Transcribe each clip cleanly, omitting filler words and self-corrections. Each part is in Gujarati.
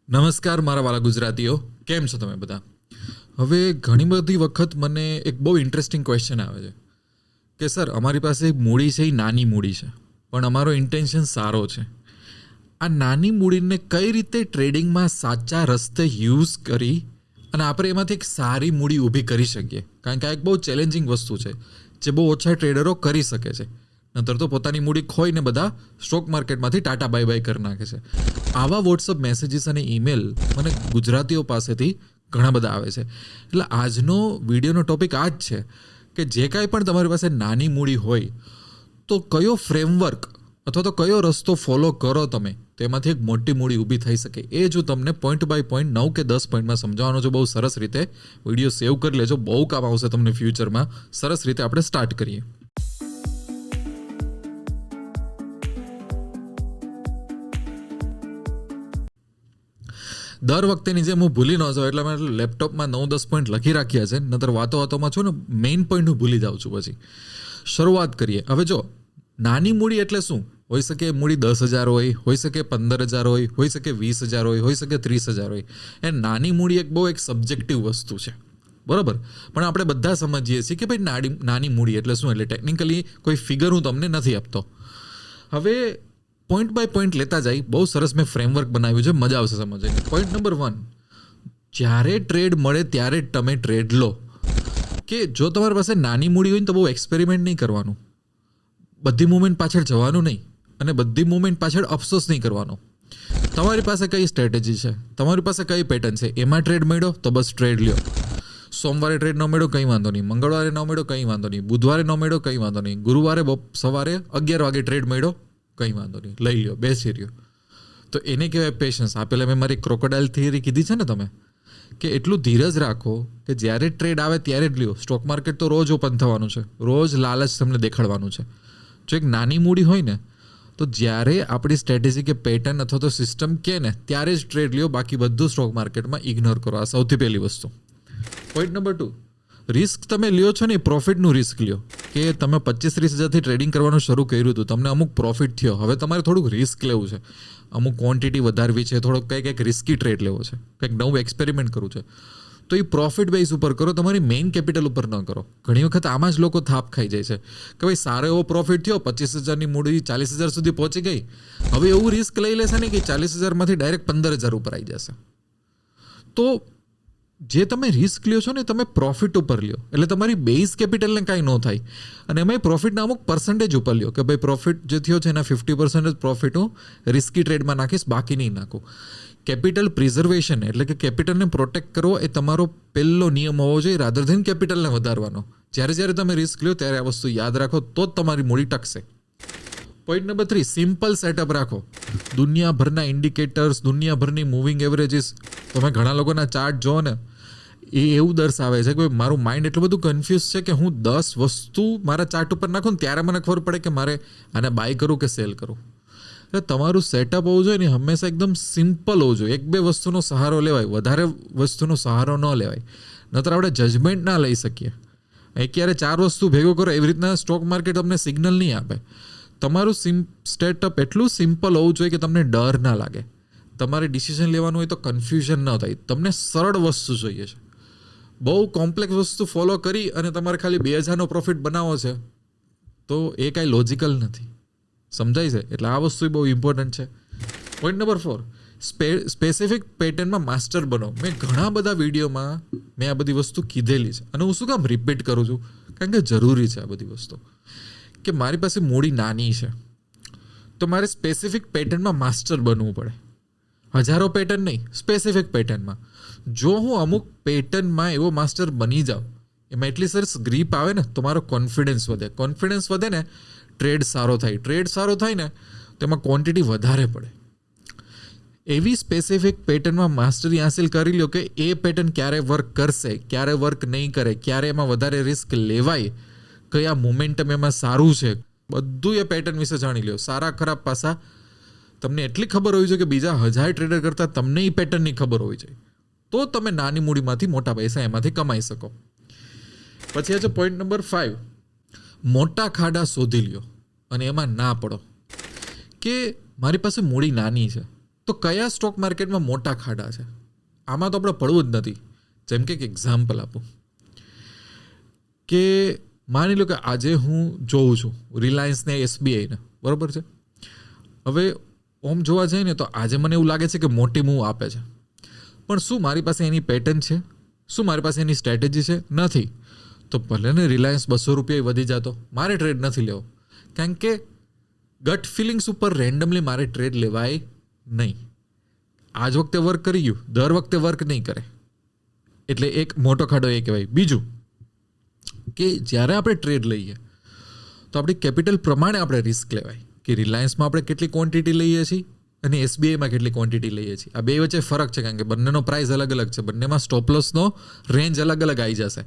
નમસ્કાર મારા વાલા ગુજરાતીઓ, કેમ છો તમે બધા? હવે ઘણી બધી વખત મને એક બહુ ઇન્ટરેસ્ટિંગ ક્વેશ્ચન આવે છે કે સર અમારી પાસે એક મૂડી છે, એ નાની મૂડી છે, પણ અમારો ઇન્ટેન્શન સારો છે. આ નાની મૂડીને કઈ રીતે ટ્રેડિંગમાં સાચા રસ્તે યુઝ કરી અને આપણે એમાંથી એક સારી મૂડી ઊભી કરી શકીએ? કારણ કે આ એક બહુ ચેલેન્જિંગ વસ્તુ છે જે બહુ ઓછા ટ્રેડરો કરી શકે છે. નંતર તો પોતાની મૂડી ખોઈને બધા સ્ટોક માર્કેટમાંથી ટાટા બાય બાય કરી નાખે છે. આવા વોટ્સઅપ મેસેજીસ અને ઈમેલ મને ગુજરાતીઓ પાસેથી ઘણા બધા આવે છે. એટલે આજનો વિડીયોનો ટોપિક આ જ છે કે જે કાંઈ પણ તમારી પાસે નાની મૂડી હોય તો કયો ફ્રેમવર્ક અથવા તો કયો રસ્તો ફોલો કરો તમે તેમાંથી એક મોટી મૂડી ઊભી થઈ શકે. એ જો તમને પોઈન્ટ બાય પોઈન્ટ 9 કે 10 પોઈન્ટમાં સમજાવવાનો છે. બહુ સરસ રીતે વિડીયો સેવ કરી લેજો, બહુ કામ આવશે તમને ફ્યુચરમાં. સરસ રીતે આપણે સ્ટાર્ટ કરીએ. દર વખતેની જેમ હું ભૂલી ન જાઉં એટલે મેં લેપટોપમાં 9-10 પોઈન્ટ લખી રાખ્યા છે. નતર વાતોમાં છું ને મેઇન પોઈન્ટ હું ભૂલી જાઉં છું. પછી શરૂઆત કરીએ. હવે જો નાની મૂડી એટલે શું હોઈ શકે? મૂડી 10,000 હોઈ શકે 15,000 હોઈ શકે 20,000 હોઈ શકે 30,000 એ નાની મૂડી એક બહુ એક સબ્જેક્ટિવ વસ્તુ છે, બરાબર? પણ આપણે બધા સમજીએ છીએ કે ભાઈ નાની મૂડી એટલે શું. એટલે ટેકનિકલી કોઈ ફિગર હું તમને નથી આપતો. હવે પોઈન્ટ બાય પોઈન્ટ લેતા જાય. બહુ સરસ મેં ફ્રેમવર્ક બનાવ્યું છે, મજા આવશે સમજવાની. પોઈન્ટ નંબર 1, જ્યારે ટ્રેડ મળે ત્યારે જ તમે ટ્રેડ લો. કે જો તમારી પાસે નાની મૂડી હોય ને તો બહુ એક્સપેરિમેન્ટ નહીં કરવાનું, બધી મુવમેન્ટ પાછળ જવાનું નહીં અને બધી મુવમેન્ટ પાછળ અફસોસ નહીં કરવાનો. તમારી પાસે કઈ સ્ટ્રેટેજી છે, તમારી પાસે કઈ પેટર્ન છે, એમાં ટ્રેડ મળ્યો તો બસ ટ્રેડ લ્યો. સોમવારે ટ્રેડ ન મળ્યો કંઈ વાંધો નહીં, મંગળવારે ન મળ્યો કંઈ વાંધો નહીં, બુધવારે ન મળ્યો કંઈ વાંધો નહીં, ગુરુવારે સવારે 11 વાગે ટ્રેડ મળ્યો કંઈ વાંધો નહીં, લઈ લ્યો, બેસી રહ્યો. તો એને કહેવાય પેશન્સ. આપેલા મેં મારી ક્રોકોડાઇલ થિયરી કીધી છે ને તમે, કે એટલું ધીરજ રાખો કે જ્યારે ટ્રેડ આવે ત્યારે જ લ્યો. સ્ટોક માર્કેટ તો રોજ ઓપન થવાનું છે, રોજ લાલચ તમને દેખાડવાનું છે. જો એક નાની મૂડી હોય ને તો જ્યારે આપણી સ્ટ્રેટેજી કે પેટર્ન અથવા તો સિસ્ટમ કે ને ત્યારે જ ટ્રેડ લ્યો, બાકી બધું સ્ટોક માર્કેટમાં ઇગ્નોર કરો. આ સૌથી પહેલી વસ્તુ. પોઈન્ટ નંબર 2, રિસ્ક તમે લ્યો છો ને, પ્રોફિટનું રિસ્ક લ્યો. કે તમે 25-30 હજારથી ટ્રેડિંગ કરવાનું શરૂ કર્યું હતું, તમને અમુક પ્રોફિટ થયો, હવે તમારે થોડુંક રિસ્ક લેવું છે, અમુક ક્વોન્ટિટી વધારવી છે, થોડોક કંઈક રિસ્કી ટ્રેડ લેવો છે, કંઈક નવું એક્સપેરિમેન્ટ કરવું છે, તો એ પ્રોફિટ બેઝ ઉપર કરો, તમારી મેઇન કેપિટલ ઉપર ન કરો. ઘણી વખત આમાં જ લોકો થાપ ખાઈ જાય છે કે ભાઈ સારો એવો પ્રોફિટ થયો, 25,000ની મૂડી 40,000 સુધી પહોંચી ગઈ, હવે એવું રિસ્ક લઈ લેશે ને કે 40,000માંથી ડાયરેક્ટ 15,000 ઉપર આવી જશે. તો જે તમે રિસ્ક લ્યો છો ને તમે પ્રોફિટ ઉપર લ્યો, એટલે તમારી બેઝ કેપિટલને કાંઈ ન થાય. અને એમાંય પ્રોફિટના અમુક પર્સન્ટેજ ઉપર લ્યો કે ભાઈ પ્રોફિટ જે થયો છે એના 50% પ્રોફિટ હું રિસ્કી ટ્રેડમાં નાખીશ, બાકી નહીં નાખું. કેપિટલ પ્રિઝર્વેશન એટલે કે કેપિટલને પ્રોટેક્ટ કરવો એ તમારો પહેલો નિયમ હોવો જોઈએ, રાધર ધેન કેપિટલને વધારવાનો. જ્યારે તમે રિસ્ક લ્યો ત્યારે આ વસ્તુ યાદ રાખો, તો જ તમારી મૂડી ટકશે. પોઈન્ટ નંબર 3, સિમ્પલ સેટઅપ રાખો. દુનિયાભરના ઇન્ડિકેટર્સ, દુનિયાભરની મૂવિંગ એવરેજીસ, તમે ઘણા લોકોના ચાર્ટ જો ને એ એવું દર્શાવે છે કે મારું માઇન્ડ એટલું બધું કન્ફ્યુઝ છે કે હું 10 વસ્તુ મારા ચાર્ટ ઉપર નાખું ને ત્યારે મને ખબર પડે કે મારે આને બાય કરું કે સેલ કરું. એટલે તમારું સેટઅપ હોવું જોઈએ ને હંમેશા એકદમ સિમ્પલ હોવું જોઈએ. 1-2 વસ્તુનો સહારો લેવાય, વધારે વસ્તુનો સહારો ન લેવાય, નહીતર આપણે જજમેન્ટ ના લઈ શકીએ. ક્યારે 4 વસ્તુ ભેગો કરો એવી રીતના સ્ટોક માર્કેટ તમને સિગ્નલ નહીં આપે. તમારું સેટઅપ એટલું સિમ્પલ હોવું જોઈએ કે તમને ડર ના લાગે. તમારે ડિસિઝન લેવાનું હોય તો કન્ફ્યુઝન ન થાય. તમને સરળ વસ્તુ જોઈએ છે. બહુ કોમ્પ્લેક્સ વસ્તુ ફોલો કરી અને તમારે ખાલી 2,000નો પ્રોફિટ બનાવવો છે તો એ કાંઈ લોજિકલ નથી. સમજાય છે? એટલે આ વસ્તુ બહુ ઇમ્પોર્ટન્ટ છે. પોઈન્ટ નંબર 4, સ્પેસિફિક પેટર્નમાં માસ્ટર બનો. મેં ઘણા બધા વિડીયોમાં મેં આ બધી વસ્તુ કીધેલી છે અને હું શું કામ રિપીટ કરું છું? કારણ કે જરૂરી છે આ બધી વસ્તુ. કે મારી પાસે મૂડી નાની છે તો મારે સ્પેસિફિક પેટર્નમાં માસ્ટર બનવું પડે. હજારો પેટર્ન નહીં, સ્પેસિફિક પેટર્નમાં. જો હું અમુક પેટર્નમાં એવો માસ્ટર બની જાઉં, એમાં એટલી સરસ ગ્રીપ આવે ને તો મારો કોન્ફિડન્સ વધે. કોન્ફિડન્સ વધે ને ટ્રેડ સારો થાય. ટ્રેડ સારો થાય ને તો એમાં ક્વોન્ટિટી વધારે પડે. એવી સ્પેસિફિક પેટર્નમાં માસ્ટરી હાંસિલ કરી લો કે એ પેટર્ન ક્યારે વર્ક કરશે, ક્યારે વર્ક નહીં કરે, ક્યારે એમાં વધારે રિસ્ક લેવાય, કયા મોમેન્ટમ એમાં સારું છે, બધું એ પેટર્ન વિશે જાણી લો. સારા ખરાબ પાસા તમને એટલી ખબર હોવી જોઈએ કે બીજા 1000 ટ્રેડર કરતાં તમને એ પેટર્નની ખબર હોવી જોઈએ, તો તમે નાની મૂડીમાંથી મોટા પૈસા એમાંથી કમાઈ શકો. પછી આ છે પોઈન્ટ નંબર 5, મોટા ખાડા શોધી લ્યો અને એમાં ના પડો. કે મારી પાસે મૂડી નાની છે તો કયા સ્ટોક માર્કેટમાં મોટા ખાડા છે? આમાં તો આપણે પડવું જ નથી. જેમ કે એક એક્ઝામ્પલ આપું કે માની લો કે આજે હું જોઉં છું રિલાયન્સને SBIને, બરાબર છે. હવે ઓમ જોવા જઈએ ને તો આજે મને એવું લાગે છે કે મોટી મૂવ આપે છે, પણ શું મારી પાસે એની પેટર્ન છે? શું મારી પાસે એની સ્ટ્રેટેજી છે? નથી. તો ભલે ને રિલાયન્સ 200 રૂપિયા વધી જતો, મારે ટ્રેડ નથી લેવો, કારણ કે ગટ ફિલિંગ્સ ઉપર રેન્ડમલી મારે ટ્રેડ લેવાય નહીં. આજ વખતે વર્ક કરી ગયું, દર વખતે વર્ક નહીં કરે, એટલે એક મોટો ખાડો એ કહેવાય. બીજું કે જ્યારે આપણે ટ્રેડ લઈએ તો આપણી કેપિટલ પ્રમાણે આપણે રિસ્ક લેવાય કે રિલાયન્સમાં આપણે કેટલી ક્વોન્ટિટી લઈએ છીએ અને SBIમાં કેટલી ક્વોન્ટિટી લઈએ છીએ. આ બે વચ્ચે ફરક છે, કારણ કે બંનેનો પ્રાઇસ અલગ અલગ છે, બંનેમાં સ્ટોપ લોસનો રેન્જ અલગ અલગ આવી જશે.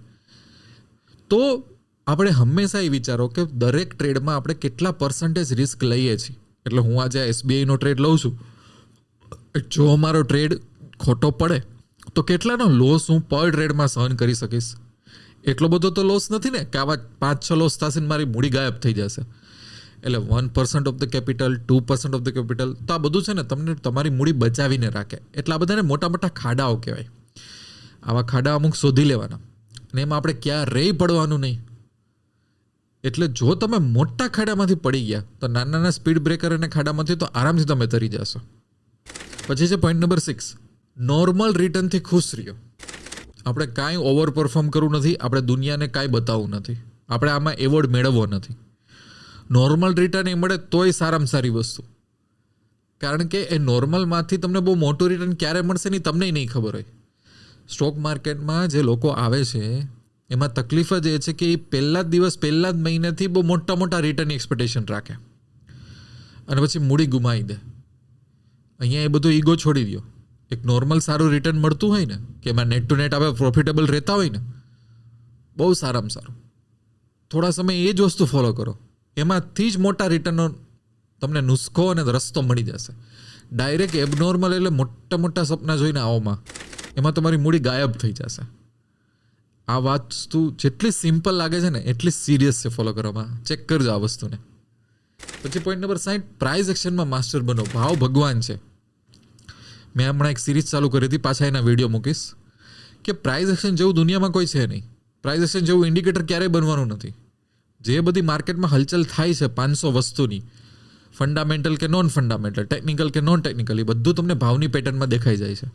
તો આપણે હંમેશા એ વિચારો કે દરેક ટ્રેડમાં આપણે કેટલા પર્સન્ટેજ રિસ્ક લઈએ છીએ. એટલે હું આજે SBIનો ટ્રેડ લઉં છું, જો મારો ટ્રેડ ખોટો પડે તો કેટલાનો લોસ હું પર ટ્રેડમાં સહન કરી શકીશ? એટલો બધો તો લોસ નથી ને કે આવા 5-6 લોસ થશે ને મારી મૂડી ગાયબ થઈ જશે. એટલે 1% of the capital, 2% of the capital, તો આ બધું છે ને તમને તમારી મૂડી બચાવીને રાખે. એટલે આ બધાને મોટા મોટા ખાડાઓ કહેવાય. આવા ખાડા અમુક શોધી લેવાના અને એમાં આપણે ક્યારેય પડવાનું નહીં. એટલે જો તમે મોટા ખાડામાંથી પડી ગયા તો નાના નાના સ્પીડ બ્રેકર અને ખાડામાંથી તો આરામથી તમે તરી જશો. પછી છે પોઈન્ટ નંબર 6, નોર્મલ રિટર્નથી ખુશ રહ્યો. આપણે કાંઈ ઓવર પરફોર્મ કરવું નથી, આપણે દુનિયાને કાંઈ બતાવવું નથી, આપણે આમાં એવોર્ડ મેળવવો નથી. નોર્મલ રિટર્ન એ મળે તોય સારામાં સારી વસ્તુ, કારણ કે એ નોર્મલમાંથી તમને બહુ મોટું રિટર્ન ક્યારે મળશે નહીં તમને નહીં ખબર હોય. સ્ટોક માર્કેટમાં જે લોકો આવે છે એમાં તકલીફ જ એ છે કે એ પહેલા જ દિવસ, પહેલા જ મહિનેથી બહુ મોટા મોટા રિટર્નની એક્સપેક્ટેશન રાખે અને પછી મૂડી ગુમાવી દે. અહીંયા એ બધું ઈગો છોડી દો. એક નોર્મલ સારું રિટર્ન મળતું હોય ને કે એમાં નેટ ટુ નેટ આપણે પ્રોફિટેબલ રહેતા હોય ને, બહુ સારામાં સારું. થોડા સમય એ જ વસ્તુ ફોલો કરો, એમાંથી જ મોટા રિટર્નનો તમને નુસ્ખો અને રસ્તો મળી જશે. ડાયરેક્ટ એબનોર્મલ એટલે મોટા મોટા સપના જોઈને આવોમાં, એમાં તમારી મૂડી ગાયબ થઈ જશે. આ વસ્તુ જેટલી સિમ્પલ લાગે છે ને એટલી સિરિયસ છે ફોલો કરવામાં. ચેક કરજો આ વસ્તુને. પછી પોઈન્ટ નંબર 60, પ્રાઇઝ એક્શનમાં માસ્ટર બનો. ભાવ ભગવાન છે. મેં હમણાં એક સિરીઝ ચાલુ કરી હતી, પાછા એના વિડીયો મૂકીશ, કે પ્રાઇઝ એક્શન જેવું દુનિયામાં કોઈ છે નહીં. પ્રાઇઝ એક્શન જેવું ઇન્ડિકેટર ક્યારેય બનવાનું નથી. જે બધી માર્કેટમાં હલચલ થાય છે 500 વસ્તુની, ફંડામેન્ટલ કે નોન ફંડામેન્ટલ, ટેકનિકલ કે નોન ટેકનિકલ, એ બધું તમને ભાવની પેટર્નમાં દેખાઈ જાય છે.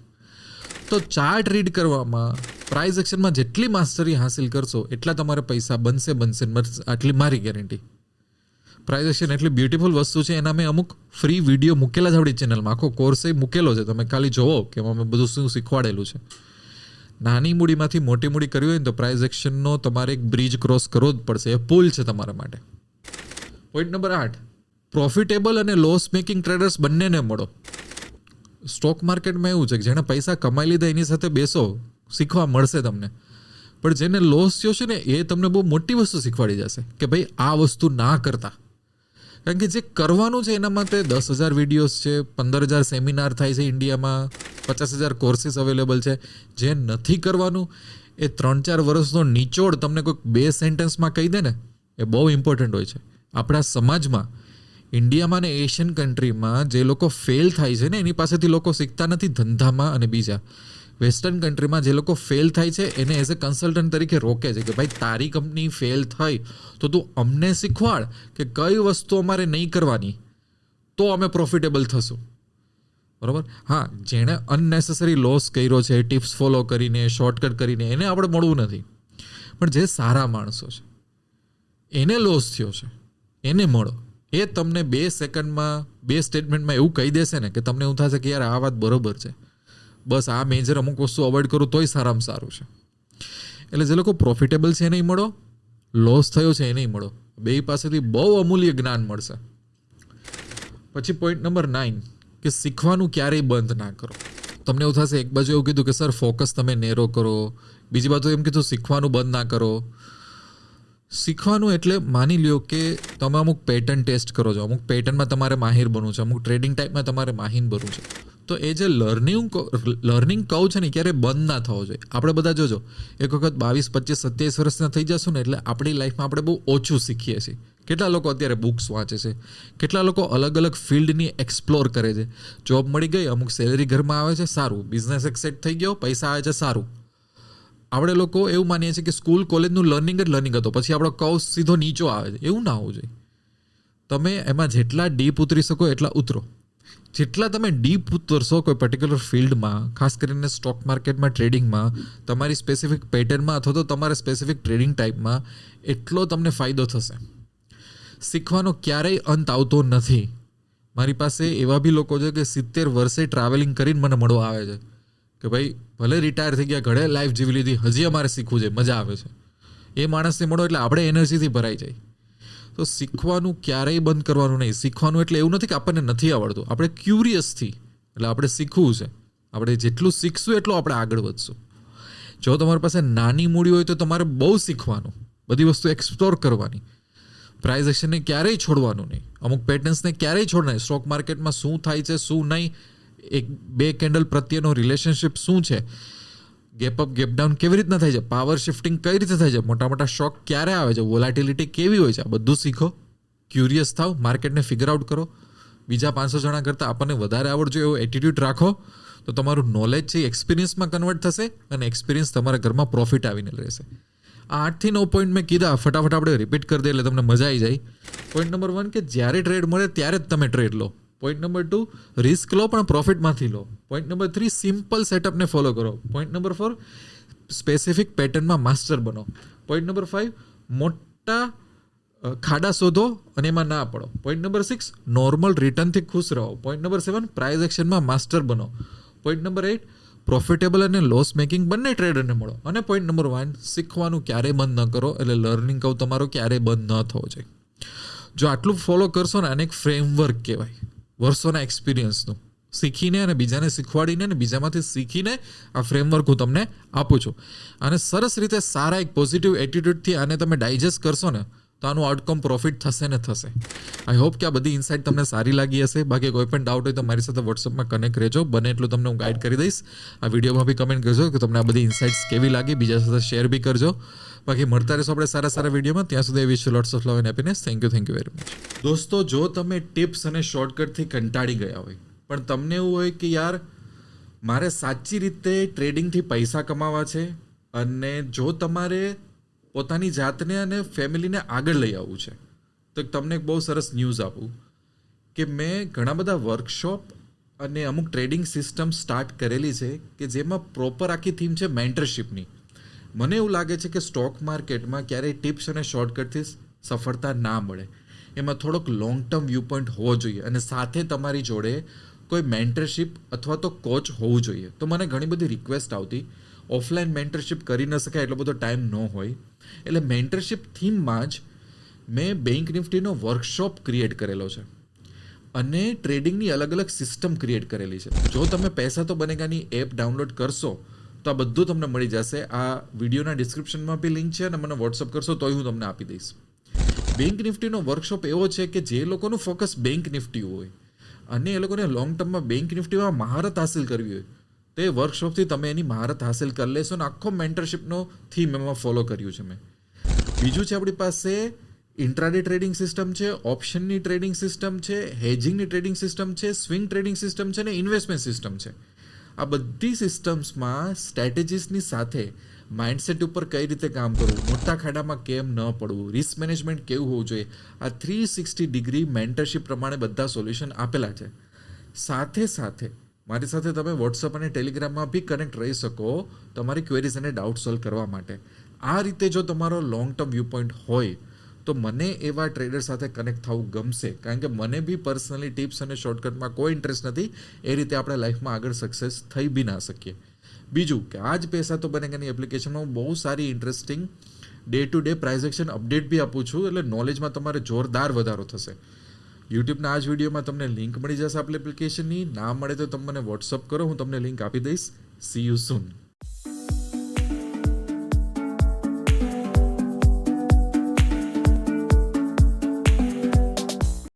તો ચાર્ટ રીડ કરવામાં, પ્રાઇઝ એક્શનમાં જેટલી માસ્ટરી હાસિલ કરશો એટલા તમારે પૈસા બનશે. આટલી મારી ગેરંટી. પ્રાઇઝ એક્શન એટલી બ્યુટીફુલ વસ્તુ છે, એના મેં અમુક ફ્રી વિડીયો મૂકેલા છે આપણી ચેનલમાં. આખો કોર્સ એ મૂકેલો છે, તમે ખાલી જોવો કે એમાં મેં બધું શું શીખવાડેલું છે. નાની મૂડીમાંથી મોટી મૂડી કરવી હોય ને તો પ્રાઇઝ એક્શનનો તમારે એક બ્રિજ ક્રોસ કરવો જ પડશે. એ પુલ છે તમારા માટે. પોઈન્ટ નંબર 8, પ્રોફિટેબલ અને લોસ મેકિંગ ટ્રેડર્સ બંનેને મળો. સ્ટોક માર્કેટમાં એવું છે કે જેણે પૈસા કમાઈ લીધા એની સાથે બેસો, શીખવા મળશે તમને. પણ જેને લોસ થયો છે ને એ તમને બહુ મોટી વસ્તુ શીખવાડી જશે કે ભાઈ આ વસ્તુ ના કરતા. કારણ કે જે કરવાનું છે એના માટે 10,000 વિડીયોઝ છે, 15,000 સેમિનાર થાય છે ઇન્ડિયામાં, 50,000 કોર્સીસ અવેલેબલ છે. જે નથી કરવાનું એ 3-4 વર્ષનો નિચોડ તમને કોઈક 2 સેન્ટેન્સમાં કહી દે ને, એ બહુ ઇમ્પોર્ટન્ટ હોય છે. આપણા સમાજમાં, ઇન્ડિયામાં ને એશિયન કન્ટ્રીમાં જે લોકો ફેલ થાય છે ને એની પાસેથી લોકો શીખતા નથી ધંધામાં. અને બીજા વેસ્ટર્ન કન્ટ્રીમાં જે લોકો ફેલ થાય છે એને એઝ અ કન્સલ્ટન્ટ તરીકે રોકે છે કે ભાઈ તારી કંપની ફેલ થઈ તો તું અમને શીખવાડ કે કઈ વસ્તુ અમારે નહીં કરવાની, તો અમે પ્રોફિટેબલ થશું. બરાબર? હા, જેણે અનનેસેસરી લોસ કર્યો છે ટિપ્સ ફોલો કરીને, શોર્ટકટ કરીને, એને આપણે મળવું નથી. પણ જે સારા માણસો છે, એને લોસ થયો છે, એને મળો. એ તમને 2 સેકન્ડમાં 2 સ્ટેટમેન્ટમાં એવું કહી દેશે ને કે તમને એવું થશે કે યાર આ વાત બરોબર છે, બસ આ મેજર અમુક વસ્તુ અવોઇડ કરું તોય સારામાં સારું છે. એટલે જે લોકો પ્રોફિટેબલ છે એને મળો, લોસ થયો છે એને મળો. બે પાસેથી બહુ અમૂલ્ય જ્ઞાન મળશે. પછી પોઈન્ટ નંબર 9, કે શીખવાનું ક્યારેય બંધ ના કરો. તમને એવું થશે એક બાજુ એવું કીધું કે સર ફોકસ તમે નેરો કરો, બીજી બાજુ એમ કીધું શીખવાનું બંધ ના કરો. શીખવાનું એટલે માની લ્યો કે તમે અમુક પેટર્ન ટેસ્ટ કરો છો, અમુક પેટર્નમાં તમારે માહિર બનવું છે, અમુક ટ્રેડિંગ ટાઈપમાં તમારે માહિર બનવું છે. તો એ જે લર્નિંગ કહું છે ને ક્યારેય બંધ ના થવો જોઈએ. આપણે બધા જોજો એક વખત 22, 25, 27 વર્ષના થઈ જશું ને એટલે આપણી લાઈફમાં આપણે બહુ ઓછું શીખીએ છીએ, કેટલા લોકો અત્યારે બુક્સ વાંચે છે, કેટલા લોકો અલગ અલગ ફિલ્ડની એક્સપ્લોર કરે છે. જોબ મળી ગઈ, અમુક સેલરી ઘરમાં આવે છે, સારું. બિઝનેસ એક સેટ થઈ ગયો, પૈસા આવે છે, સારું. આપણે લોકો એવું માનીએ છીએ કે સ્કૂલ કોલેજનું લર્નિંગ જ લર્નિંગ હતો, પછી આપણો કૌ સીધો નીચો આવે છે. એવું ના હોવું જોઈએ. તમે એમાં જેટલા ડીપ ઉતરી શકો એટલા ઉતરો. જેટલા તમે ડીપ ઉતરશો કોઈ પર્ટિક્યુલર ફિલ્ડમાં, ખાસ કરીને સ્ટોક માર્કેટમાં, ટ્રેડિંગમાં, તમારી સ્પેસિફિક પેટર્નમાં અથવા તો તમારા સ્પેસિફિક ટ્રેડિંગ ટાઈપમાં, એટલો તમને ફાયદો થશે. શીખવાનો ક્યારેય અંત આવતો નથી. મારી પાસે એવા બી લોકો છે કે 70 વર્ષે ટ્રાવેલિંગ કરીને મને મળવા આવે છે કે ભાઈ ભલે રિટાયર થઈ ગયા, ઘરે લાઈફ જીવી લીધી, હજી અમારે શીખવું છે, મજા આવે છે. એ માણસને મળો એટલે આપણે એનર્જીથી ભરાઈ જાય. તો શીખવાનું ક્યારેય બંધ કરવાનું નહીં. શીખવાનું એટલે એવું નથી કે આપણને નથી આવડતું, આપણે ક્યુરિયસથી, એટલે આપણે શીખવું છે. આપણે જેટલું શીખશું એટલું આપણે આગળ વધશું. જો તમારી પાસે નાની મૂડી હોય તો તમારે બહુ શીખવાનું, બધી વસ્તુ એક્સપ્લોર કરવાની. પ્રાઇઝ એક્શનને ક્યારેય છોડવાનું નહીં, અમુક પેટર્ન્સને ક્યારેય છોડના. સ્ટોક માર્કેટમાં શું થાય છે, શું નહીં, એક બે કેન્ડલ પ્રત્યેનો રિલેશનશિપ શું છે, ગેપ અપ ગેપ ડાઉન કેવી રીતના થાય છે, પાવર શિફ્ટિંગ કઈ રીતે થાય છે, મોટા મોટા શોક ક્યારે આવે છે, વોલાટિલિટી કેવી હોય છે, આ બધું શીખો. ક્યુરિયસ થાવ, માર્કેટને ફિગર આઉટ કરો. બીજા 500 જણા કરતાં આપણને વધારે આવડજો એવો એટીટ્યૂડ રાખો, તો તમારું નોલેજ છે એક્સપિરિયન્સમાં કન્વર્ટ થશે અને એક્સપિરિયન્સ તમારા ઘરમાં પ્રોફિટ આવીને રહેશે. આ 8 થી 9 પોઈન્ટ મેં કીધા, ફટાફટ આપણે રિપીટ કરી દે એટલે તમને મજા આવી જાય. પોઈન્ટ નંબર 1 કે જ્યારે ટ્રેડ મળે ત્યારે જ તમે ટ્રેડ લો. પોઈન્ટ નંબર 2 રિસ્ક લો પણ પ્રોફિટમાંથી લો. પોઈન્ટ નંબર 3 સિમ્પલ સેટઅપને ફોલો કરો. પોઈન્ટ નંબર 4 સ્પેસિફિક પેટર્નમાં માસ્ટર બનો. પોઈન્ટ નંબર 5 મોટા ખાડા શોધો અને એમાં ના પડો. પોઈન્ટ નંબર 6 નોર્મલ રિટર્નથી ખુશ રહો. પોઈન્ટ નંબર 7 પ્રાઇઝ એક્શનમાં માસ્ટર બનો. પોઈન્ટ નંબર 8 પ્રોફિટેબલ અને લોસ મેકિંગ બંને ટ્રેડરને મળો. અને પોઈન્ટ નંબર 1 શીખવાનું ક્યારેય બંધ ન કરો, એટલે લર્નિંગ કહું તમારો ક્યારેય બંધ ન થવો જોઈએ. જો આટલું ફોલો કરશો ને, આને એક ફ્રેમવર્ક કહેવાય વર્ષોના એક્સપિરિયન્સનું. શીખીને અને બીજાને શીખવાડીને અને બીજામાંથી શીખીને આ ફ્રેમવર્ક હું તમને આપું છું. અને સરસ રીતે સારા એક પોઝિટિવ એટીટ્યૂડથી આને તમે ડાયજેસ્ટ કરશો ને, તો આનું આઉટકમ પ્રોફિટ થશે ને થશે. આઈ હોપ કે આ બધી ઇન્સાઇટ તમને સારી લાગી હશે. બાકી કોઈ પણ ડાઉટ હોય તો મારી સાથે વોટ્સઅપમાં કનેક્ટ રહેજો, બને એટલું તમને હું ગાઈડ કરી દઈશ. આ વિડીયોમાં બી કમેન્ટ કરજો કે તમને આ બધી ઇન્સાઇટ્સ કેવી લાગી, બીજા સાથે શેર બી કરજો. બાકી મળતા રહેશો આપણે સારા વિડીયોમાં. ત્યાં સુધી wish you lots of love and happiness. Thank you very much. દોસ્તો, જો તમે ટિપ્સ અને શોર્ટકટથી કંટાળી ગયા હોય, પણ તમને એવું હોય કે યાર મારે સાચી રીતે ટ્રેડિંગથી પૈસા કમાવા છે, અને જો તમારે પોતાની જાતને અને ફેમિલીને આગળ લઈ આવવું છે, તો તમને એક બહુ સરસ ન્યૂઝ આપું કે મેં ઘણા બધા વર્કશોપ અને અમુક ટ્રેડિંગ સિસ્ટમ સ્ટાર્ટ કરેલી છે કે જેમાં પ્રોપર આખી થીમ છે મેન્ટરશિપની. મને એવું લાગે છે કે સ્ટોક માર્કેટમાં ક્યારેય ટિપ્સ અને શોર્ટકટથી સફળતા ના મળે. એમાં થોડોક લોંગ ટર્મ વ્યૂ પોઈન્ટ હોવો જોઈએ, અને સાથે તમારી જોડે કોઈ મેન્ટરશિપ અથવા તો કોચ હોવું જોઈએ. તો મને ઘણી બધી રિક્વેસ્ટ આવતી, ઓફલાઈન મેન્ટરશિપ કરી ન શકાય, એટલો બધો ટાઈમ ન હોય, એટલે મેન્ટરશિપ થીમમાં જ મેં બેંક નિફ્ટીનો વર્કશોપ ક્રિએટ કરેલો છે અને ટ્રેડિંગની અલગ અલગ સિસ્ટમ ક્રિએટ કરેલી છે. જો તમે પૈસા તો બનેગાની એપ ડાઉનલોડ કરશો તો આ બધું તમને મળી જશે. આ વિડીયોના ડિસ્ક્રિપ્શનમાં બી લિંક છે, અને મને વોટ્સઅપ કરશો તોય હું તમને આપી દઈશ. બેંક નિફ્ટીનો વર્કશોપ એવો છે કે જે લોકોનું ફોકસ બેંક નિફ્ટી હોય અને એ લોકોને લોંગ ટર્મમાં બેંક નિફ્ટીમાં મહારત હાસિલ કરવી હોય, તો એ વર્કશોપથી તમે એની મહારત હાસિલ કરી લેશો. અને આખો મેન્ટરશિપનો થીમ એમાં ફોલો કર્યું છે મેં. બીજું છે આપણી પાસે ઇન્ટ્રાડે ટ્રેડિંગ સિસ્ટમ છે, ઓપ્શનની ટ્રેડિંગ સિસ્ટમ છે, હેજિંગની ટ્રેડિંગ સિસ્ટમ છે, સ્વિંગ ટ્રેડિંગ સિસ્ટમ છે, અને ઇન્વેસ્ટમેન્ટ સિસ્ટમ છે. આ બધી સિસ્ટમ્સમાં સ્ટ્રેટેજીસની સાથે માઇન્ડસેટ ઉપર કઈ રીતે કામ કરવું, મોટા ખાડામાં કેમ ન પડવું, રિસ્ક મેનેજમેન્ટ કેવું હોવું જોઈએ, આ 360 ડિગ્રી મેન્ટરશિપ પ્રમાણે બધા સોલ્યુશન આપેલા છે. સાથે મારી સાથે તમે વોટ્સઅપ અને ટેલિગ્રામમાં બી કનેક્ટ રહી શકો તમારી ક્વેરીઝ અને ડાઉટ સોલ્વ કરવા માટે. આ રીતે જો તમારો લોંગ ટર્મ વ્યૂ પોઈન્ટ હોય તો મને એવા ટ્રેડર સાથે કનેક્ટ થવું ગમશે, કારણ કે મને બી પર્સનલી ટિપ્સ અને શોર્ટકટમાં કોઈ ઇન્ટરેસ્ટ નથી. એ રીતે આપણે લાઈફમાં આગળ સક્સેસ થઈ બી ના શકીએ. બીજું કે આ જ પૈસા તો બનેગાની એપ્લિકેશનમાં હું બહુ સારી interesting day to day price action update બી આપું છું, એટલે નોલેજમાં તમારે જોરદાર વધારો થશે. યુટ્યુબના આ જ વિડીયોમાં તમને લિંક મળી જશે આપણી એપ્લિકેશનની. ના મળે તો તમે મને વોટ્સઅપ કરો, હું તમને લિંક આપી દઈશ. C you soon.